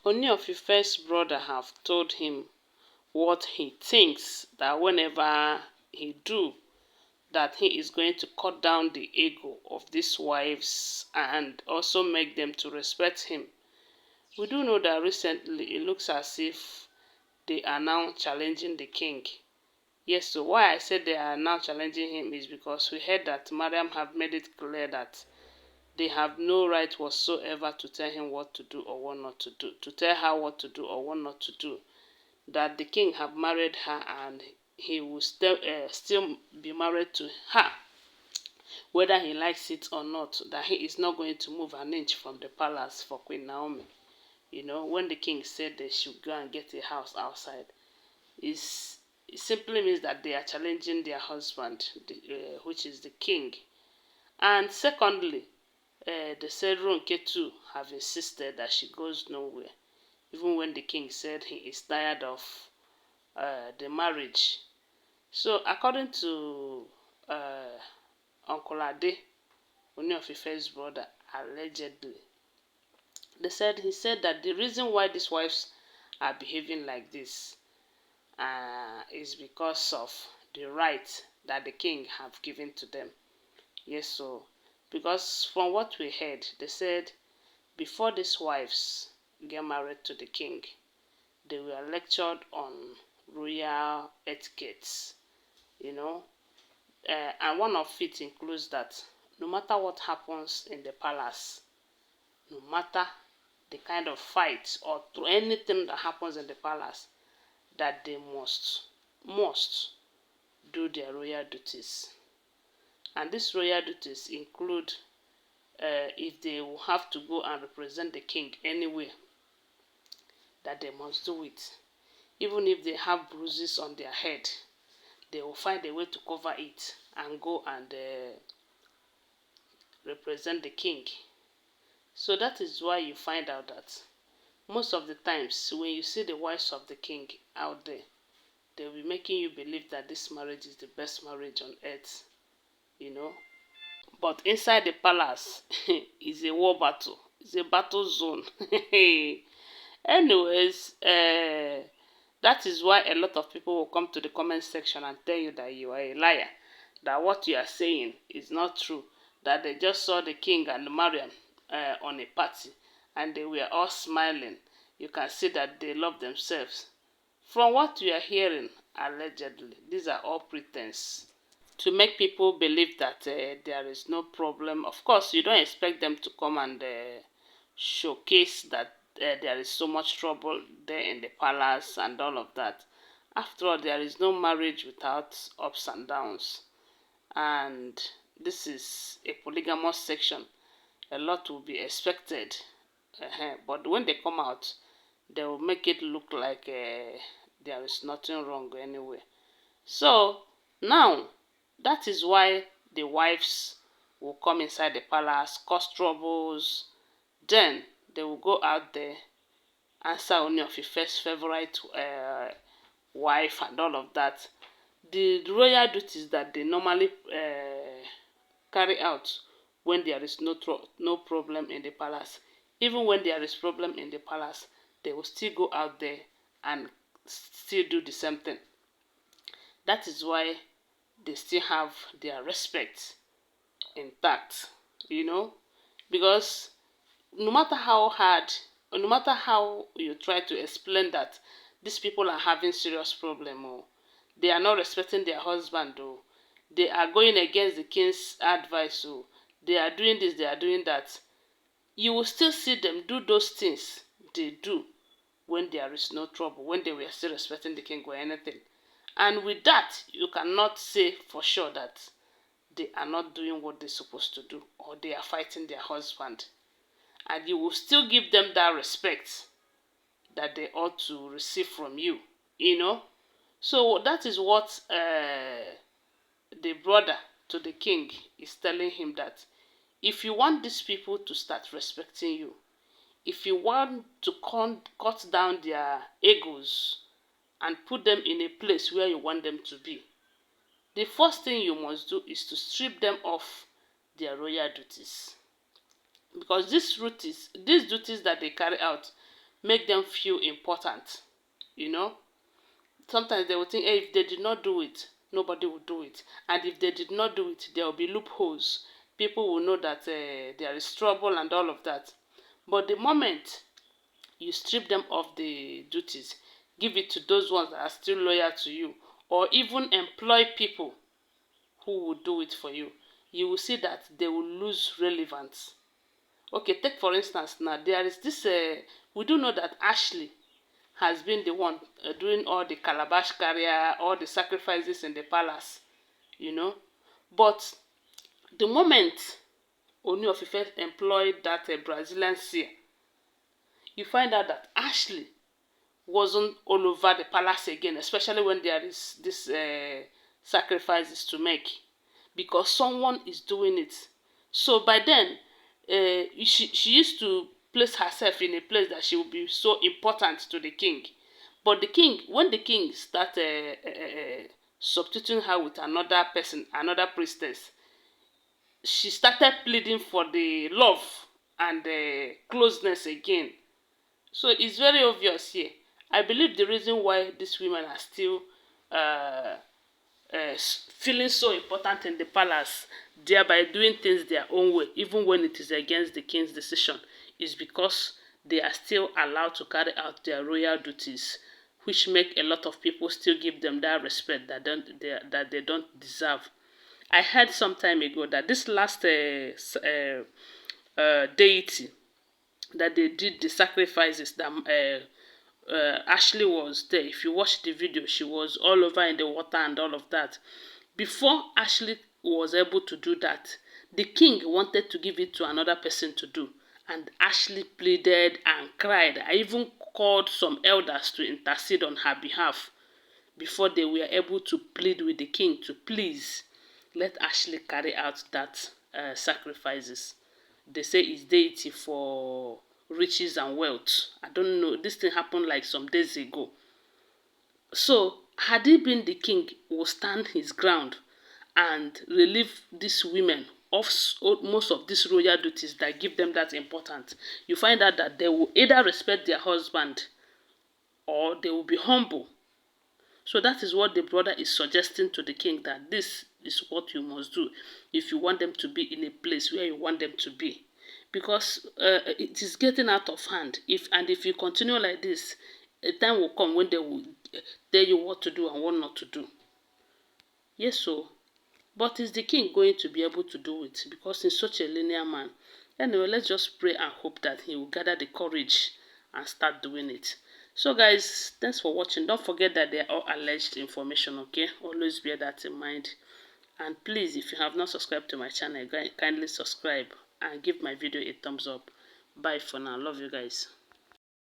Ooni of Ife's brother have told him what he thinks that whenever he do, that he is going to cut down the ego of these wives and also make them to respect him. We do know that recently it looks as if they are now challenging the king. Yes, so why I said they are now challenging him is because we heard that Mariam have made it clear that they have no right whatsoever to tell him what to do or what not to do, to tell her what to do or what not to do. That the king have married her and he will still be married to her, whether he likes it or not, that he is not going to move an inch from the palace for Queen Naomi. You know, when the king said they should go and get a house outside, it simply means that they are challenging their husband, which is the king. And secondly, the Ronke too have insisted that she goes nowhere, even when the king said he is tired of the marriage. So according to Uncle Ade, Ooni of Ife's brother, allegedly, he said that the reason why these wives are behaving like this is because of the right that the king have given to them. Yes, so because from what we heard, they said before these wives get married to the king, they were lectured on royal etiquettes, you know, and one of it includes that no matter what happens in the palace, no matter the kind of fight or to anything that happens in the palace, that they must do their royal duties. And these royal duties include if they will have to go and represent the king anywhere, that they must do it. Even if they have bruises on their head, they will find a way to cover it and go and represent the king. So that is why you find out that most of the times when you see the wives of the king out there, they will be making you believe that this marriage is the best marriage on earth, you know. But inside the palace is a war battle. It's a battle zone. Anyways, that is why a lot of people will come to the comment section and tell you that you are a liar, that what you are saying is not true, that they just saw the king and Mariam on a party and they were all smiling. You can see that they love themselves. From what you are hearing, allegedly, these are all pretense to make people believe that there is no problem. Of course, you don't expect them to come and showcase that there is so much trouble there in the palace and all of that. After all, there is no marriage without ups and downs. And this is a polygamous section. A lot will be expected. But when they come out, they will make it look like there is nothing wrong anywhere. So, now, that is why the wives will come inside the palace, cause troubles. Then they will go out there, answer Ooni of Ife's favorite wife and all of that. The royal duties that they normally carry out when there is no problem in the palace. Even when there is problem in the palace, they will still go out there and still do the same thing. That is why they still have their respect intact, you know, because no matter how hard, or no matter how you try to explain that these people are having serious problem, or they are not respecting their husband, or they are going against the king's advice, or they are doing this, they are doing that, you will still see them do those things they do when there is no trouble, when they were still respecting the king or anything. And with that, you cannot say for sure that they are not doing what they're supposed to do, or they are fighting their husband. And you will still give them that respect that they ought to receive from you, you know. So that is what the brother to the king is telling him, that if you want these people to start respecting you, if you want to cut down their egos and put them in a place where you want them to be, the first thing you must do is to strip them of their royal duties. Because these duties that they carry out make them feel important, you know. Sometimes they will think, hey, if they did not do it, nobody will do it. And if they did not do it, there will be loopholes. People will know that there is trouble and all of that. But the moment you strip them of the duties, give it to those ones that are still loyal to you, or even employ people who will do it for you, you will see that they will lose relevance. Okay, take for instance now, there is this, we do know that Ashley has been the one doing all the calabash carrier, all the sacrifices in the palace, you know. But the moment Ooni of Ife employed that Brazilian seer, you find out that Ashley wasn't all over the palace again, especially when there is this sacrifices to make, because someone is doing it. So by then, she used to place herself in a place that she would be so important to the king. But the king, when the king started substituting her with another person, another priestess, she started pleading for the love and closeness again. So it's very obvious here. I believe the reason why these women are still uh, feeling so important in the palace, thereby doing things their own way, even when it is against the king's decision, is because they are still allowed to carry out their royal duties, which make a lot of people still give them that respect that they don't deserve. I heard some time ago that this last deity that they did the sacrifices, that Ashley was there. If you watch the video, she was all over in the water and all of that. Before Ashley was able to do that, the king wanted to give it to another person to do. And Ashley pleaded and cried. I even called some elders to intercede on her behalf before they were able to plead with the king to please let Ashley carry out that sacrifices. They say it's deity for riches and wealth. I don't know. This thing happened like some days ago. So, had he been the king, would stand his ground and relieve these women of most of these royal duties that give them that importance. You find out that they will either respect their husband or they will be humble. So that is what the brother is suggesting to the king, that this is what you must do if you want them to be in a place where you want them to be. Because it is getting out of hand. If you continue like this, a time will come when they will tell you what to do and what not to do. Yes, so. But is the king going to be able to do it? Because he's such a linear man. Anyway, let's just pray and hope that he will gather the courage and start doing it. So guys, thanks for watching. Don't forget that they are all alleged information, okay? Always bear that in mind. And please, if you have not subscribed to my channel, kindly subscribe and give my video a thumbs up. Bye for now. Love you guys.